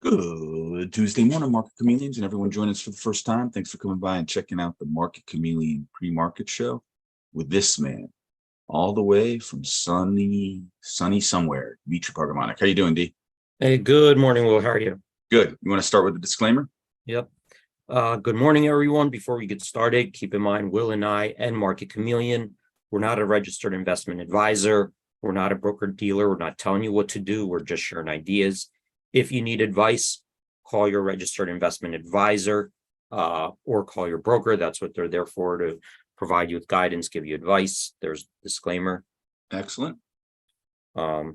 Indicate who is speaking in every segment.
Speaker 1: Good Tuesday morning, Market Chameleons, and everyone joining us for the first time. Thanks for coming by and checking out the Market Chameleon pre-market show with this man, all the way from sunny somewhere, Dimitri Pargamonic. How you doing, D?
Speaker 2: Hey, good morning, Will. How are you?
Speaker 1: Good. You want to start with the disclaimer?
Speaker 2: Yep. Good morning, everyone. Before we get started, keep in mind, Will and I and Market Chameleon, we're not a registered investment advisor. We're not a broker dealer. We're not telling you what to do. We're just sharing ideas. If you need advice, call your registered investment advisor or call your broker. That's what they're there for, to provide you with guidance, give you advice. There's a disclaimer.
Speaker 1: Excellent.
Speaker 2: And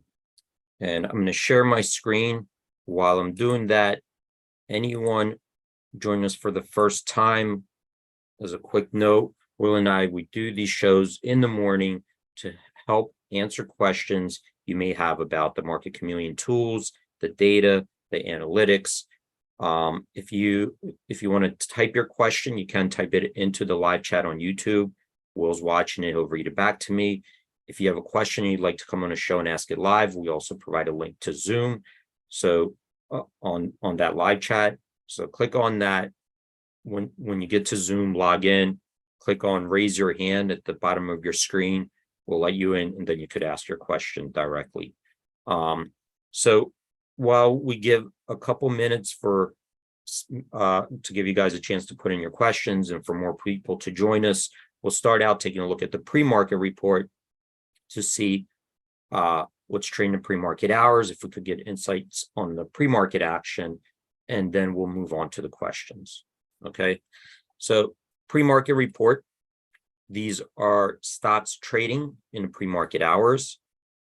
Speaker 2: I'm going to share my screen. While I'm doing that, anyone joining us for the first time, as a quick note, Will and I, we do these shows in the morning to help answer questions you may have about the Market Chameleon tools, the data, the analytics. If you want to type your question, you can type it into the live chat on YouTube. Will's watching it. He'll read it back to me. If you have a question you'd like to come on a show and ask it live, we also provide a link to Zoom. So on that live chat, so click on that. When you get to Zoom, log in, click on raise your hand at the bottom of your screen. We'll let you in, and then you could ask your question directly. So while we give a couple minutes for to give you guys a chance to put in your questions and for more people to join us, we'll start out taking a look at the pre-market report to see what's trading in pre-market hours, if we could get insights on the pre-market action, and then we'll move on to the questions. Okay, so pre-market report. These are stocks trading in the pre-market hours.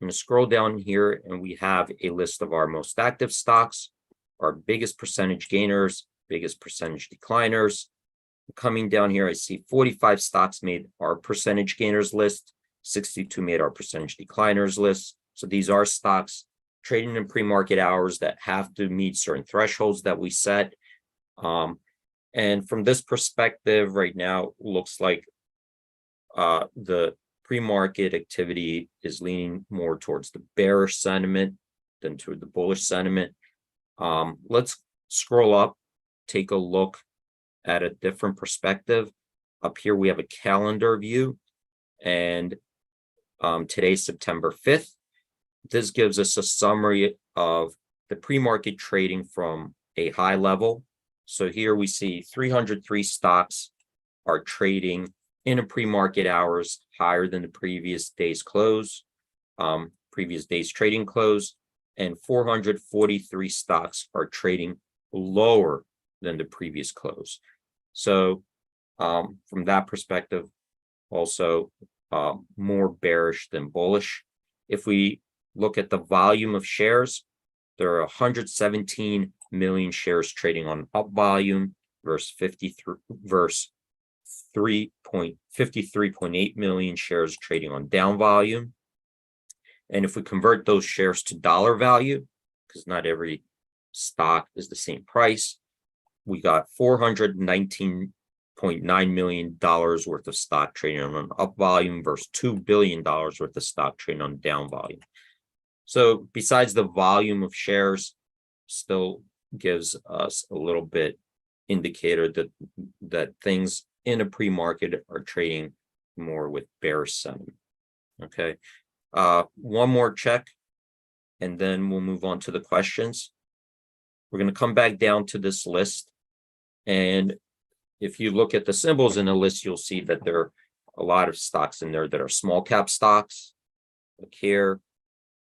Speaker 2: I'm going to scroll down here and we have a list of our most active stocks, our biggest percentage gainers, biggest percentage decliners. Coming down here, I see 45 stocks made our percentage gainers list, 62 made our percentage decliners list. So these are stocks trading in pre-market hours that have to meet certain thresholds that we set. And from this perspective right now, looks like the pre-market activity is leaning more towards the bearish sentiment than toward the bullish sentiment. Let's scroll up, take a look at a different perspective. Up here, we have a calendar view, and today's September 5th. This gives us a summary of the pre-market trading from a high level. So here we see 303 stocks are trading in a pre-market hours higher than the previous day's close, previous day's trading close, and 443 stocks are trading lower than the previous close. So from that perspective, also more bearish than bullish. If we look at the volume of shares, there are 117 million shares trading on up volume versus 53.8 million shares trading on down volume. And if we convert those shares to dollar value, because not every stock is the same price, we got $419.9 million worth of stock trading on an up volume versus $2 billion worth of stock trading on down volume. So besides the volume of shares, still gives us a little bit indicator that things in a pre-market are trading more with bearish sentiment. Okay, one more check, and then we'll move on to the questions. We're going to come back down to this list, and if you look at the symbols in the list, you'll see that there are a lot of stocks in there that are small cap stocks. Look here,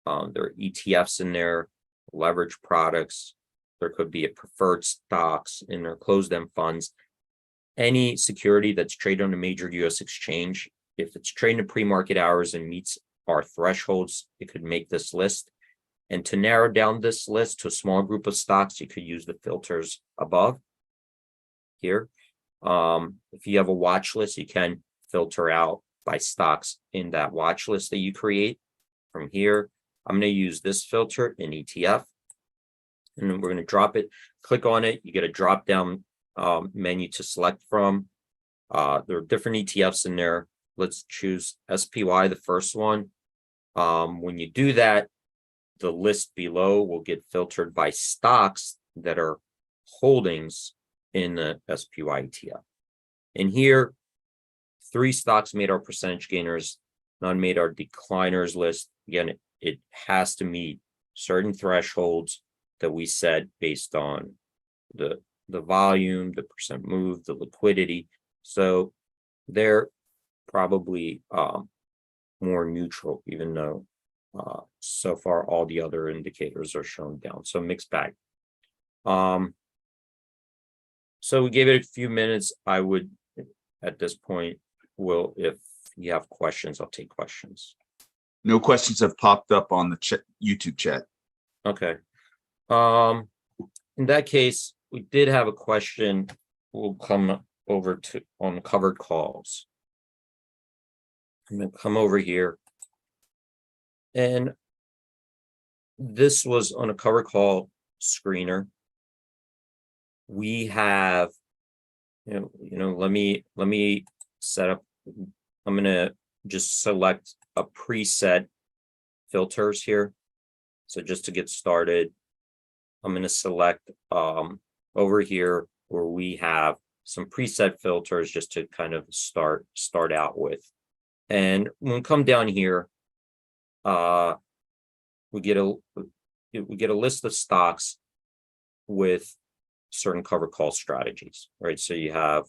Speaker 2: there are ETFs in there, leverage products. There could be a preferred stocks in their closed-end funds. Any security that's traded on a major U.S. exchange, if it's trading in pre-market hours and meets our thresholds, it could make this list. And to narrow down this list to a small group of stocks, you could use the filters above here. If you have a watch list, you can filter out by stocks in that watch list that you create. From here, I'm going to use this filter in ETF, and then we're going to drop it. Click on it. You get a drop down menu to select from. There are different ETFs in there. Let's choose SPY, the first one. When you do that, the list below will get filtered by stocks that are holdings in the SPY ETF. And here, 3 stocks made our percentage gainers, none made our decliners list. Again, it has to meet certain thresholds that we set based on the volume, the percent move, the liquidity. So they're probably more neutral, even though so far all the other indicators are showing down. So mixed bag. So we gave it a few minutes. I would, at this point, if you have questions, I'll take questions.
Speaker 1: No questions have popped up on the YouTube chat.
Speaker 2: Okay. In that case, we did have a question. We'll come over to on covered calls. I'm going to come over here. And this was on a covered call screener. We have, let me set up. I'm going to just select a preset filters here. So just to get started, I'm going to select over here where we have some preset filters just to kind of start out with. And when we come down here, we get a list of stocks with certain covered call strategies, right? So you have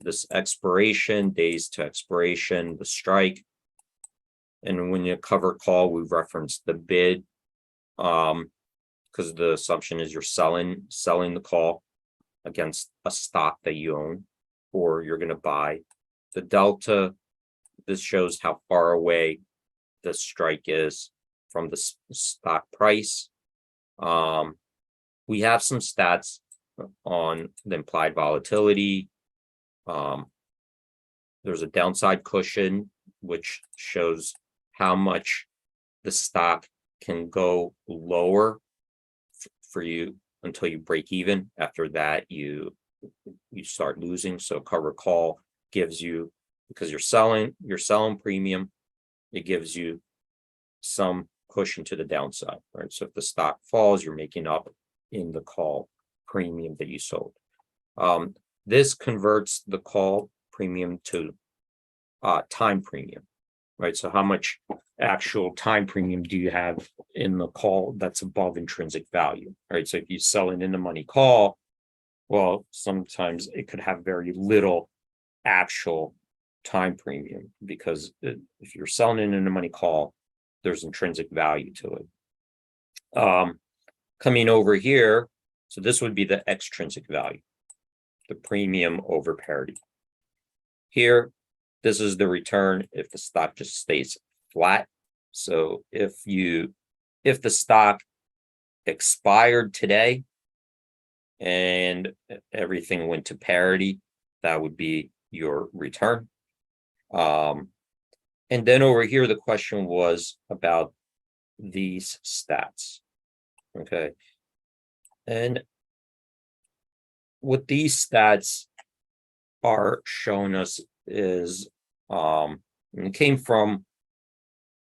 Speaker 2: this expiration, days to expiration, the strike. And when you cover call, we reference the bid, because the assumption is you're selling the call against a stock that you own or you're going to buy. The delta, this shows how far away the strike is from the stock price. We have some stats on the implied volatility. There's a downside cushion, which shows how much the stock can go lower for you until you break even. After that, you start losing. So cover call gives you, because you're selling premium, it gives you some cushion to the downside, right? So if the stock falls, you're making up in the call premium that you sold. This converts the call premium to time premium, right? So how much actual time premium do you have in the call that's above intrinsic value, right? So if you sell an in the money call, well, sometimes it could have very little actual time premium, because if you're selling an in the money call, there's intrinsic value to it. Coming over here, so this would be the extrinsic value, the premium over parity. Here, this is the return if the stock just stays flat. So if the stock expired today and everything went to parity, that would be your return. And then over here, the question was about these stats. Okay. And what these stats are showing us is, it came from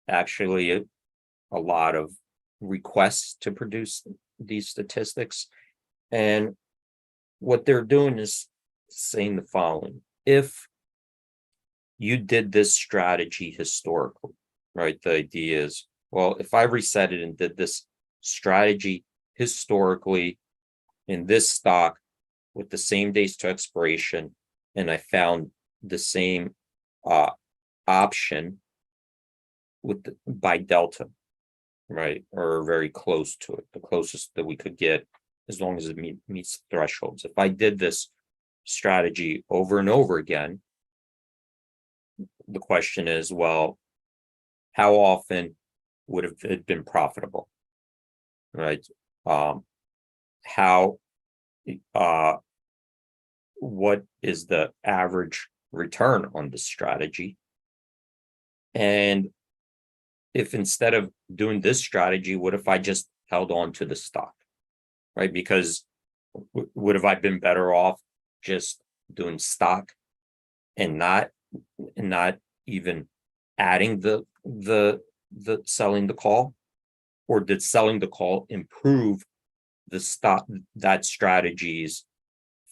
Speaker 2: actually a lot of requests to produce these statistics. And what they're doing is saying the following: if you did this strategy historically, right? The idea is, well, if I reset it and did this strategy historically in this stock with the same days to expiration, and I found the same option by delta, right? Or very close to it, the closest that we could get, as long as it meets thresholds. If I did this strategy over and over again, the question is, well, how often would have it been profitable, right? What is the average return on the strategy? And if instead of doing this strategy, what if I just held on to the stock, right? Because would have I been better off just doing stock and not even adding the selling the call? Or did selling the call improve that strategy's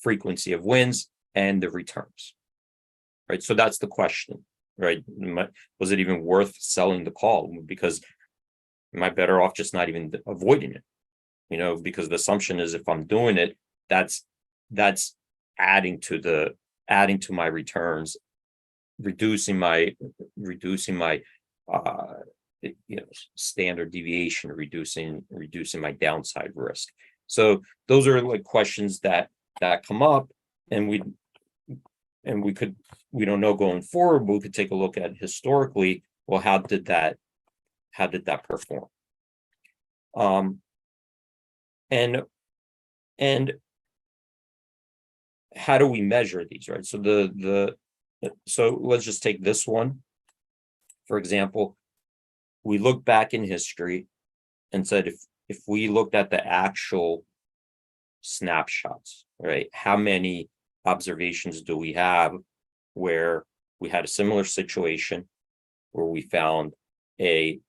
Speaker 2: frequency of wins and the returns, right? So that's the question, right? Was it even worth selling the call? Because am I better off just not even avoiding it? Because the assumption is if I'm doing it, that's adding to my returns, reducing my standard deviation, reducing my downside risk. So those are like questions that come up, and we don't know going forward, but we could take a look at historically. Well, how did that perform? And how do we measure these, right? So so let's just take this one. For example, we look back in history and said, if we looked at the actual snapshots, right? How many observations do we have where we had a similar situation where we found a,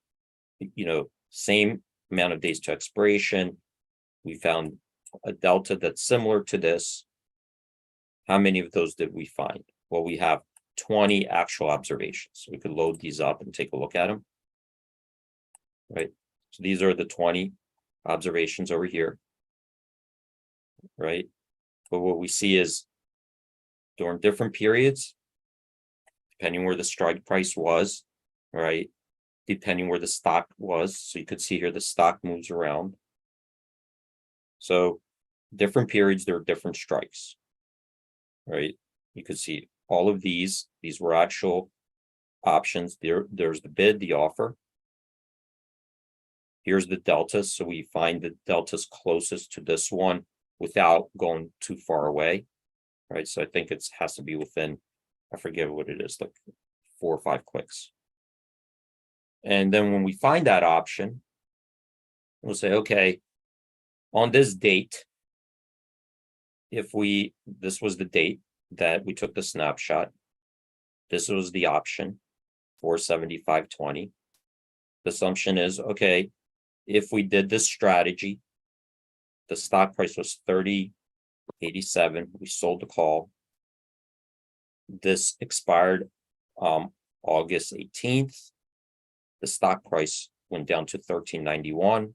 Speaker 2: same amount of days to expiration, we found a delta that's similar to this. How many of those did we find? Well, we have 20 actual observations. So we could load these up and take a look at them. Right. So these are the 20 observations over here. Right. But what we see is during different periods, depending where the strike price was, right, depending where the stock was. So you could see here the stock moves around. So different periods, there are different strikes. Right. You could see all of these were actual options. There's the bid, the offer. Here's the deltas. So we find the deltas closest to this one without going too far away. Right. So I think it has to be within, I forget what it is, like 4 or 5 clicks. And then when we find that option, we'll say, okay, on this date, this was the date that we took the snapshot. This was the option, 475.20. The assumption is, okay, if we did this strategy, the stock price was 30.87. We sold the call. This expired August 18th. The stock price went down to 13.91.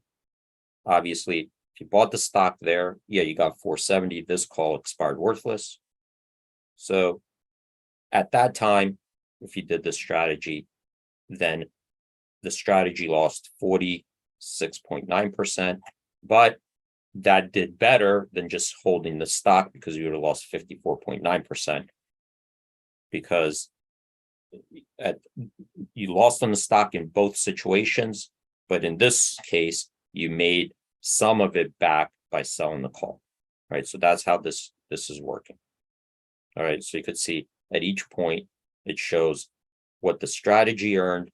Speaker 2: Obviously, if you bought the stock there, yeah, you got 470. This call expired worthless. So at that time, if you did this strategy, then the strategy lost 46.9%, but that did better than just holding the stock, because you would have lost 54.9%, because you lost on the stock in both situations, but in this case, you made some of it back by selling the call, right? So that's how this is working. All right, so you could see at each point, it shows what the strategy earned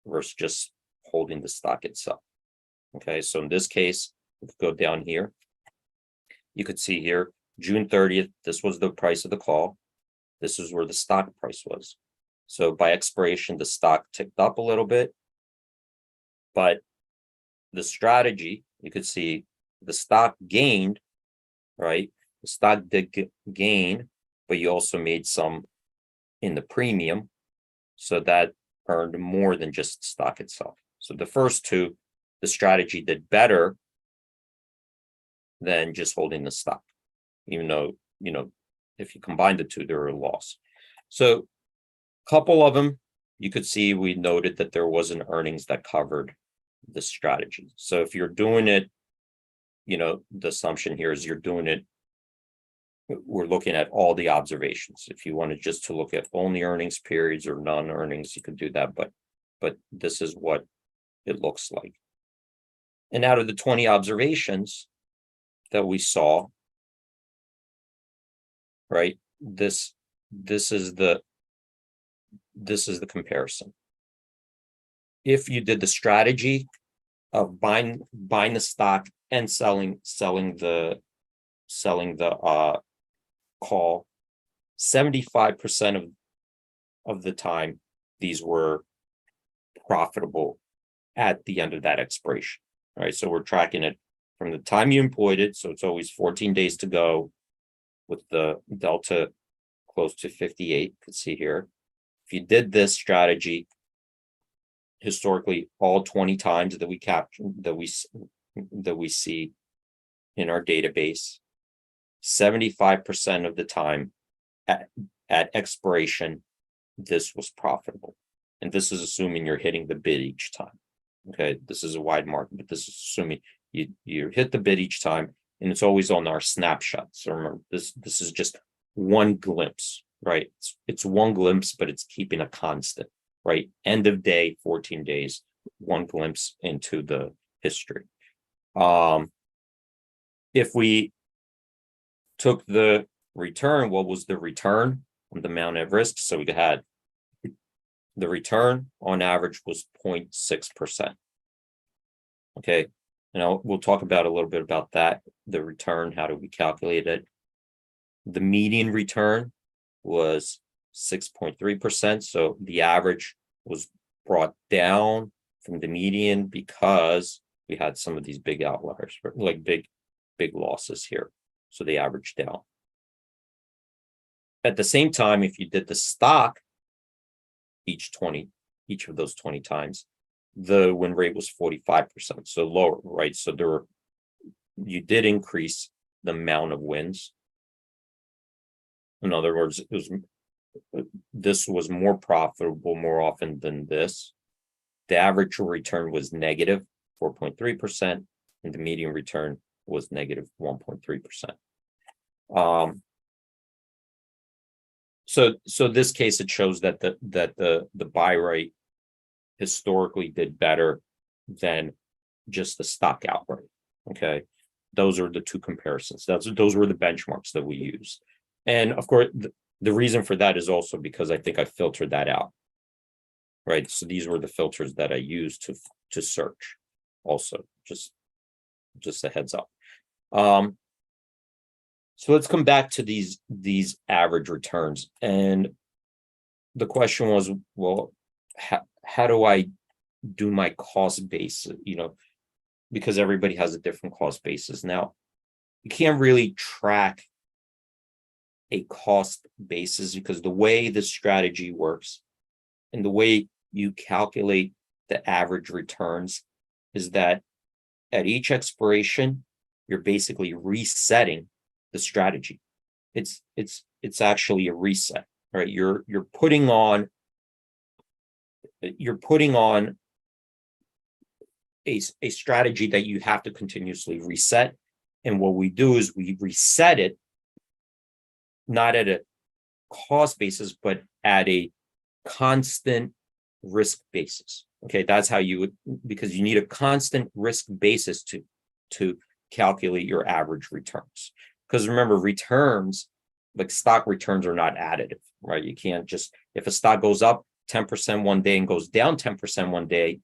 Speaker 2: versus just holding the stock itself. Okay, so in this case, if we go down here, you could see here, June 30th, this was the price of the call. This is where the stock price was. So by expiration, the stock ticked up a little bit, but the strategy, you could see the stock gained, right? The stock did gain, but you also made some in the premium. So that earned more than just the stock itself. So the first two, the strategy did better than just holding the stock, even though, if you combine the two, they're a loss. So a couple of them, you could see we noted that there wasn't earnings that covered the strategy. So if you're doing it, the assumption here is you're doing it, we're looking at all the observations. If you wanted just to look at only earnings periods or non-earnings, you could do that, but this is what it looks like. And out of the 20 observations that we saw, right, this is the comparison. If you did the strategy of buying the stock and selling the call, 75% of the time, these were profitable at the end of that expiration. Right. So we're tracking it from the time you employed it, so it's always 14 days to go with the delta close to 58, you can see here. If you did this strategy historically all 20 times that we capture, that we see in our database, 75% of the time at expiration, this was profitable. And this is assuming you're hitting the bid each time. Okay, this is a wide market, but this is assuming you hit the bid each time, and it's always on our snapshot. So remember, this is just one glimpse, right? It's one glimpse, but it's keeping a constant, right? End of day, 14 days, one glimpse into the history. If we took the return, what was the return on the amount at risk? So we had the return on average was 0.6%. Okay, now we'll talk about a little bit about that. The return, how do we calculate it? The median return was 6.3%. So the average was brought down from the median because we had some of these big outliers, like big losses here. So they averaged down. At the same time, if you did the stock each of those 20 times, the win rate was 45%, so lower, right? So you did increase the amount of wins. In other words, this was more profitable more often than this. The average return was negative 4.3%, and the median return was negative 1.3%. So this case, it shows that the buy rate historically did better than just the stock outright. Okay, those are the two comparisons. Those were the benchmarks that we used, and of course the reason for that is also because I think I filtered that out. Right, so these were the filters that I used to search. Also, just a heads up. So let's come back to these average returns, and the question was, well, how do I do my cost base? Because everybody has a different cost basis. Now, you can't really track a cost basis because the way the strategy works and the way you calculate the average returns is that at each expiration, you're basically resetting the strategy. It's actually a reset, right? You're putting on a strategy that you have to continuously reset. And what we do is we reset it not at a cost basis, but at a constant risk basis. Okay, that's how you would, because you need a constant risk basis to calculate your average returns. Because remember, returns, like stock returns, are not additive, right? You can't just, if a stock goes up 10% one day and goes down 10% one day,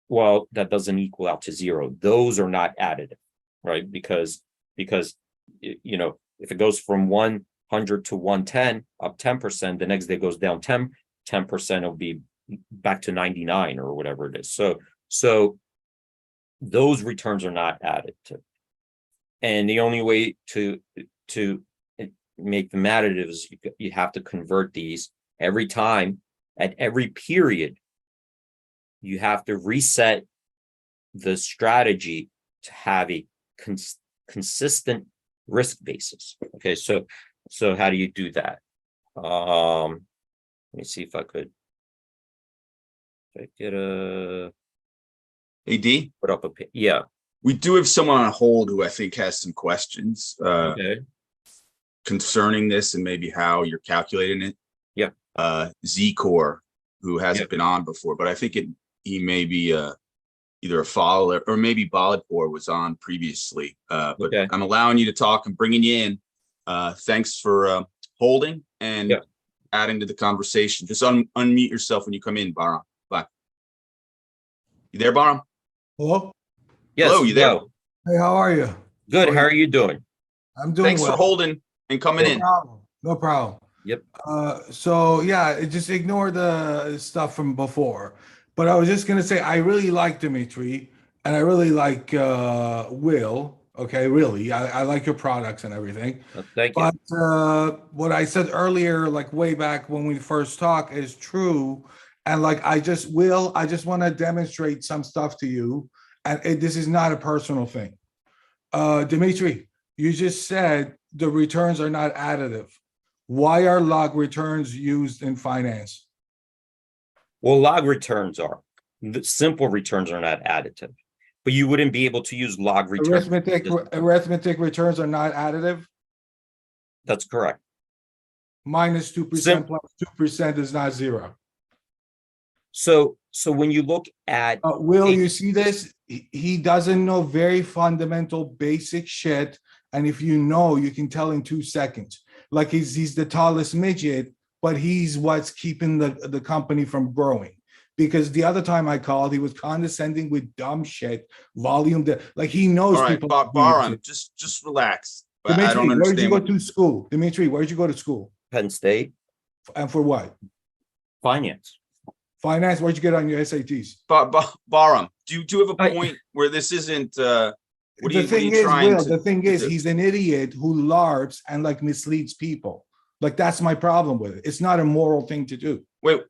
Speaker 2: well, that doesn't equal out to zero. Those are not additive, right? Because if it goes from 100 to 110, up 10%, the next day goes down 10%, it'll be back to 99 or whatever it is. So those returns are not additive. And the only way to make them additive is you have to convert these every time, at every period. You have to reset the strategy to have a consistent risk basis. Okay, so how do you do that? Let me see if I could get a
Speaker 1: AD?
Speaker 2: put up yeah.
Speaker 1: We do have someone on hold who I think has some questions concerning this and maybe how you're calculating it.
Speaker 2: Yeah.
Speaker 1: Z-Core, who hasn't been on before, but I think he may be either a follower or maybe Bolidpur was on previously. But I'm allowing you to talk and bringing you in. Thanks for holding and adding to the conversation. Just unmute yourself when you come in, Baram. Bye. You there, Baram?
Speaker 3: Hello?
Speaker 2: Yes,
Speaker 1: hello, you there?
Speaker 3: Hey, how are you?
Speaker 2: Good. How are you doing?
Speaker 3: I'm doing
Speaker 1: Thanks
Speaker 3: well.
Speaker 1: for holding and coming in.
Speaker 3: No problem.
Speaker 2: Yep.
Speaker 3: So yeah, just ignore the stuff from before. But I was just gonna say I really like Dimitri. and I really like Will. Okay, really, I like your products and everything.
Speaker 2: Thank you.
Speaker 3: But what I said earlier, like way back when we first talked, is true. And like I just want to demonstrate some stuff to you. And this is not a personal thing. Dimitri, you just said the returns are not additive. Why are log returns used in finance?
Speaker 2: Well, log returns are. The simple returns are not additive, but you wouldn't be able to use log returns.
Speaker 3: Arithmetic returns are not additive.
Speaker 2: That's correct.
Speaker 3: Minus 2% plus 2% is not zero.
Speaker 2: So when you look at
Speaker 3: Will, you see this? He doesn't know very fundamental basic shit. And if you know, you can tell in 2 seconds. Like he's the tallest midget, but he's what's keeping the company from growing. Because the other time I called, he was condescending with dumb shit, volume that like he knows
Speaker 1: All right,
Speaker 3: people.
Speaker 1: Baram, just relax.
Speaker 3: Dimitri,
Speaker 1: I don't
Speaker 3: where did you
Speaker 1: understand.
Speaker 3: go to school? Dimitri, where did you go to school?
Speaker 2: Penn State
Speaker 3: And for what?
Speaker 2: finance.
Speaker 3: Finance, where'd you get on your SATs?
Speaker 1: Baram, do you have a point where this isn't what are you trying to
Speaker 3: the thing is,
Speaker 1: do?
Speaker 3: he's an idiot who LARPs and like misleads people. Like that's my problem with it. It's not a moral thing to do.
Speaker 1: Wait,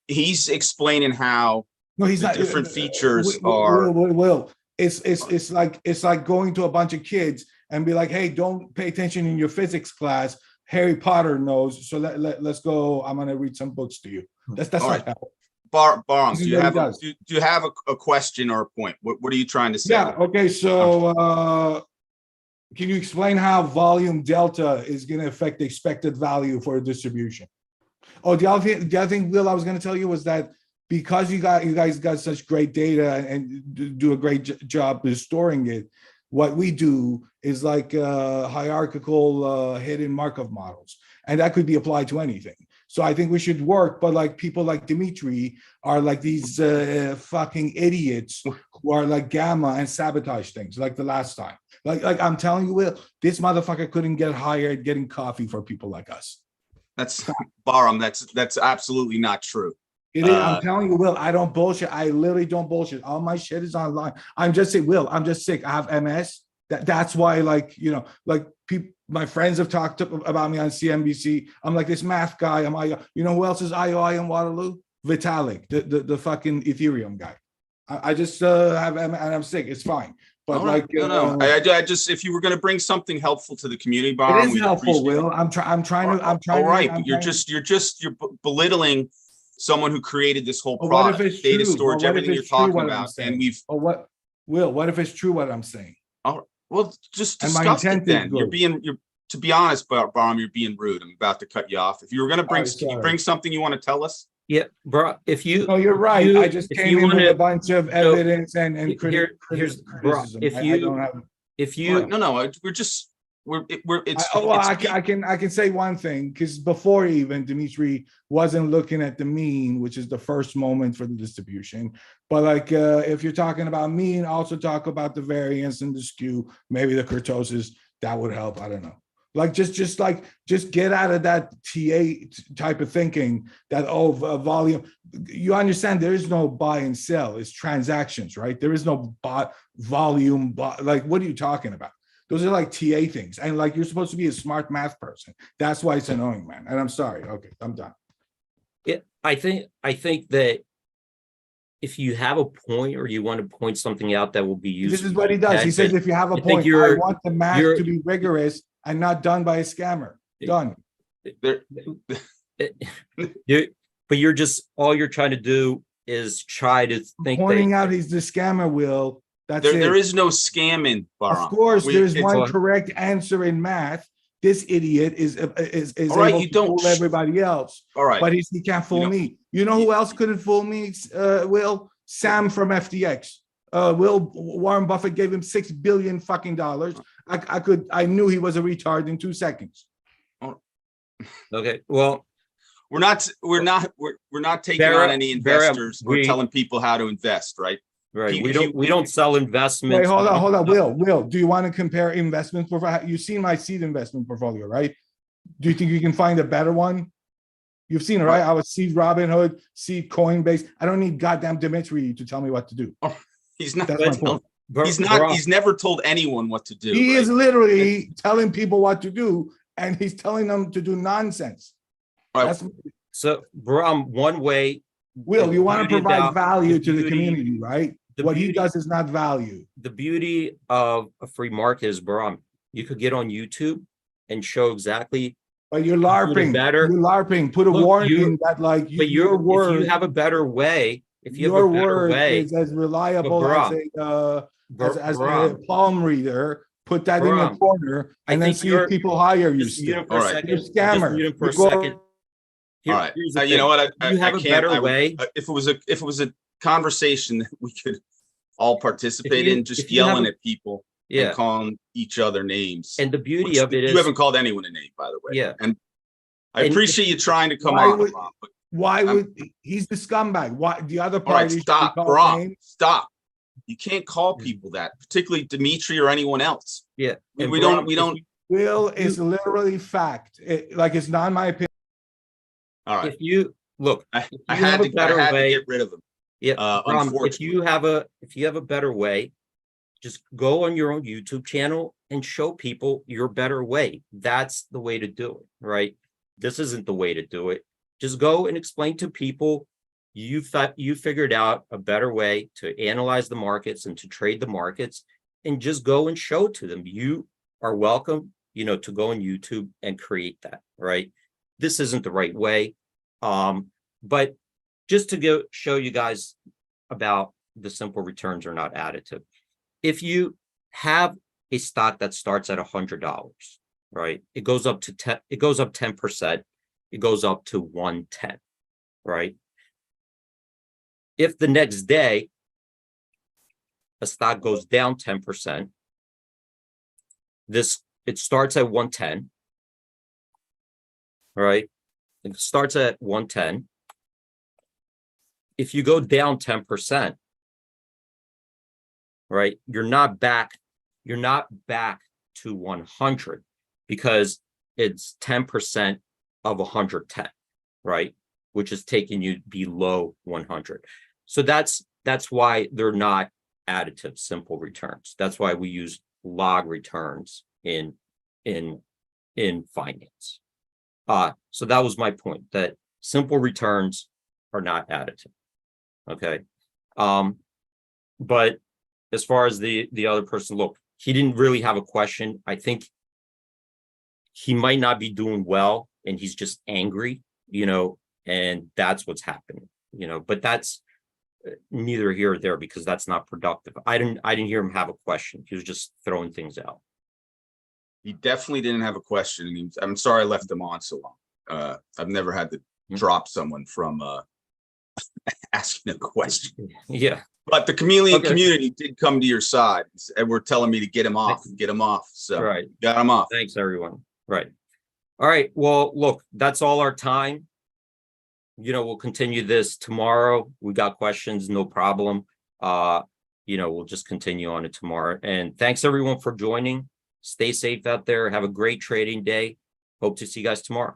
Speaker 1: he's explaining how
Speaker 3: No, he's
Speaker 1: the
Speaker 3: not.
Speaker 1: different features are.
Speaker 3: Will. It's like going to a bunch of kids and be like, hey, don't pay attention in your physics class. Harry Potter knows, so let's go. I'm gonna read some books to you. That's
Speaker 1: All
Speaker 3: not
Speaker 1: right.
Speaker 3: how.
Speaker 1: Baram,
Speaker 3: This
Speaker 1: do
Speaker 3: is
Speaker 1: you
Speaker 3: what he
Speaker 1: have
Speaker 3: does.
Speaker 1: do you have a question or a point? What are you trying to say?
Speaker 3: Yeah. Okay. So, can you explain how volume delta is going to affect the expected value for a distribution? Oh, the other thing, Will, I was going to tell you was that because you guys got such great data and do a great job of storing it, what we do is like hierarchical hidden Markov models, and that could be applied to anything. So I think we should work, but like people like Dimitri are like these fucking idiots who are like gamma and sabotage things like the last time. Like I'm telling you, Will, this motherfucker couldn't get hired getting coffee for people like us.
Speaker 1: That's Baram. That's absolutely not true.
Speaker 3: It is, I'm telling you, Will, I don't bullshit. I literally don't bullshit. All my shit is online. I'm just sick, Will. I'm just sick. I have MS. That's why, like, you know, like people, my friends have talked about me on CNBC. I'm like this math guy. You know who else is IOI in Waterloo? Vitalik, the fucking Ethereum guy. I just have MS and I'm sick. It's fine. But
Speaker 1: Right.
Speaker 3: like,
Speaker 1: no. I just if you were going to bring something helpful to the community,
Speaker 3: it
Speaker 1: Baram,
Speaker 3: is
Speaker 1: we'd
Speaker 3: helpful,
Speaker 1: appreciate it.
Speaker 3: Will. I'm trying to.
Speaker 1: All right, but you're belittling someone who created this whole
Speaker 3: But what if
Speaker 1: product,
Speaker 3: it's
Speaker 1: data
Speaker 3: true?
Speaker 1: storage,
Speaker 3: But what if
Speaker 1: everything you're
Speaker 3: it's true
Speaker 1: talking
Speaker 3: what I'm
Speaker 1: about,
Speaker 3: saying?
Speaker 1: and we've.
Speaker 3: But what, Will? What if it's true what I'm saying?
Speaker 1: Well, just
Speaker 3: And my
Speaker 1: discuss it
Speaker 3: intent is
Speaker 1: then.
Speaker 3: good.
Speaker 1: To be honest, Baram, you're being rude. I'm about to cut you off. If you were going to bring,
Speaker 3: Sorry,
Speaker 1: can you
Speaker 3: sorry.
Speaker 1: bring something you want to tell us?
Speaker 2: Yeah, bro. If you
Speaker 3: No, you're right. I just
Speaker 2: if
Speaker 3: came
Speaker 2: you
Speaker 3: in with
Speaker 2: wanna-
Speaker 3: a bunch of evidence and
Speaker 2: here's bro.
Speaker 3: criticism.
Speaker 2: If
Speaker 3: I don't have.
Speaker 2: if you
Speaker 1: No. It's.
Speaker 3: I can say one thing because before even Dimitri wasn't looking at the mean, which is the first moment for the distribution. But like if you're talking about mean, also talk about the variance and the skew, maybe the kurtosis. That would help. I don't know. Like just get out of that TA type of thinking that volume. You understand there is no buy and sell. It's transactions, right? There is no volume. Like what are you talking about? Those are like TA things. And like you're supposed to be a smart math person. That's why it's annoying, man. And I'm sorry. Okay, I'm done.
Speaker 2: I think that if you have a point or you want to point something out that will be useful.
Speaker 3: This is what he does. He says if you have a point, I want the math to be rigorous and not done by a scammer. Done.
Speaker 2: But you're just all you're trying to do is try to think
Speaker 3: Pointing out he's the scammer, Will. That's it.
Speaker 1: There is no scamming, Baram.
Speaker 3: Of course, there's one correct answer in math. This idiot is able to fool everybody else.
Speaker 1: All right,
Speaker 3: but he can't fool me. You know who else couldn't fool me? Will Sam from FTX. Warren Buffett gave him $6 billion fucking dollars. I knew he was a retard in 2 seconds.
Speaker 2: Okay, well,
Speaker 1: we're not taking on any investors or telling people how to invest, right?
Speaker 2: Right. We don't sell investments.
Speaker 3: Wait, hold on. Will, do you want to compare investment portfolio? You've seen my seed investment portfolio, right? Do you think you can find a better one? You've seen it, right? I was seed Robinhood, seed Coinbase. I don't need goddamn Dimitri to tell me what to do.
Speaker 1: He's not.
Speaker 3: That's my point.
Speaker 1: He's never told anyone what to do.
Speaker 3: He
Speaker 1: right?
Speaker 3: is literally telling people what to do, and he's telling them to do nonsense.
Speaker 1: All right.
Speaker 3: That's
Speaker 2: So, Bahram, one way.
Speaker 3: Will, you want to
Speaker 2: beauty
Speaker 3: provide
Speaker 2: about-
Speaker 3: value to the
Speaker 2: beauty-
Speaker 3: community, right?
Speaker 2: the
Speaker 3: What he
Speaker 2: beauty-
Speaker 3: does is not value.
Speaker 2: The beauty of a free market is, Bahram, you could get on YouTube and show exactly.
Speaker 3: But you're
Speaker 2: Do it
Speaker 3: LARPing.
Speaker 2: better.
Speaker 3: You're LARPing. Put a
Speaker 2: Look,
Speaker 3: warning that, like,
Speaker 2: But
Speaker 3: your
Speaker 2: if
Speaker 3: word,
Speaker 2: you have a better way, if you have
Speaker 3: your
Speaker 2: a better
Speaker 3: word
Speaker 2: way,
Speaker 3: is as reliable
Speaker 2: Bahram,
Speaker 3: as a
Speaker 2: Bahram,
Speaker 3: palm reader. Put that in the
Speaker 2: Bahram,
Speaker 3: corner
Speaker 2: I
Speaker 3: and then
Speaker 2: think
Speaker 3: see
Speaker 2: you're-
Speaker 3: if people hire you
Speaker 2: just mute him
Speaker 3: still.
Speaker 2: for a
Speaker 1: All right.
Speaker 2: second.
Speaker 3: You're a
Speaker 2: Just
Speaker 3: scammer.
Speaker 2: mute him for a
Speaker 3: You go-
Speaker 2: second.
Speaker 1: All right.
Speaker 2: Here's the
Speaker 1: You know
Speaker 2: thing.
Speaker 1: what?
Speaker 2: You have a better way.
Speaker 1: If it was a conversation that we could all participate
Speaker 2: you-
Speaker 1: in, just
Speaker 2: if you have
Speaker 1: yelling
Speaker 2: a-
Speaker 1: at people
Speaker 2: Yeah.
Speaker 1: and calling each other names.
Speaker 2: And the beauty
Speaker 1: which
Speaker 2: of it is,
Speaker 1: you haven't called anyone a name, by the way.
Speaker 2: Yeah.
Speaker 1: And I
Speaker 2: And-
Speaker 1: appreciate you trying to come
Speaker 3: Why
Speaker 1: on.
Speaker 3: would-
Speaker 1: Bahram, but
Speaker 3: Why would he's the scumbag? Why the other
Speaker 1: all right,
Speaker 3: party?
Speaker 1: stop,
Speaker 3: called
Speaker 1: Bahram,
Speaker 3: names?
Speaker 1: stop. You can't call people that, particularly Dimitri or anyone else.
Speaker 2: yeah. And
Speaker 1: We
Speaker 2: Bahram,
Speaker 1: don't.
Speaker 2: if you-
Speaker 3: Will is literally fact. Like, it's not my opinion.
Speaker 1: All right.
Speaker 2: If you look,
Speaker 1: I
Speaker 2: you
Speaker 1: had
Speaker 2: have a
Speaker 1: to
Speaker 2: better way-
Speaker 1: get rid of him.
Speaker 2: yeah, Bahram,
Speaker 1: unfortunately.
Speaker 2: if you have a better way, just go on your own YouTube channel and show people your better way. That's the way to do it, right? This isn't the way to do it. Just go and explain to people you figured out a better way to analyze the markets and to trade the markets, and just go and show to them. You are welcome, to go on YouTube and create that, right? This isn't the right way. But just to show you guys about the simple returns are not additive. If you have a stock that starts at $100, right? It goes up 10%. It goes up to 110, right? If the next day a stock goes down 10%, it starts at 110, right? It starts at 110. If you go down 10%, right, you're not back to 100 because it's 10% of 110, right? Which is taking you below 100. So that's why they're not additive simple returns. That's why we use log returns in finance. So that was my point, that simple returns are not additive. Okay. But as far as the other person, look, he didn't really have a question. I think he might not be doing well and he's just angry, and that's what's happening, but that's neither here or there because that's not productive. I didn't hear him have a question. He was just throwing things out.
Speaker 1: He definitely didn't have a question. And I'm sorry I left him on so long. I've never had to drop someone from asking a question.
Speaker 2: Yeah.
Speaker 1: But the Chameleon
Speaker 2: Okay.
Speaker 1: community did come to your side and were telling me to get him off. So
Speaker 2: Right.
Speaker 1: got him off.
Speaker 2: Thanks, everyone. Right. All right. Well, look, that's all our time. We'll continue this tomorrow. We got questions, no problem. We'll just continue on it tomorrow. And thanks everyone for joining. Stay safe out there. Have a great trading day. Hope to see you guys tomorrow.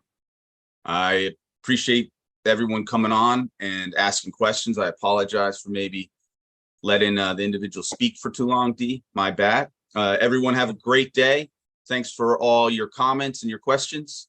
Speaker 1: I appreciate everyone coming on and asking questions. I apologize for maybe letting the individual speak for too long, D. My bad. Everyone have a great day. Thanks for all your comments and your questions.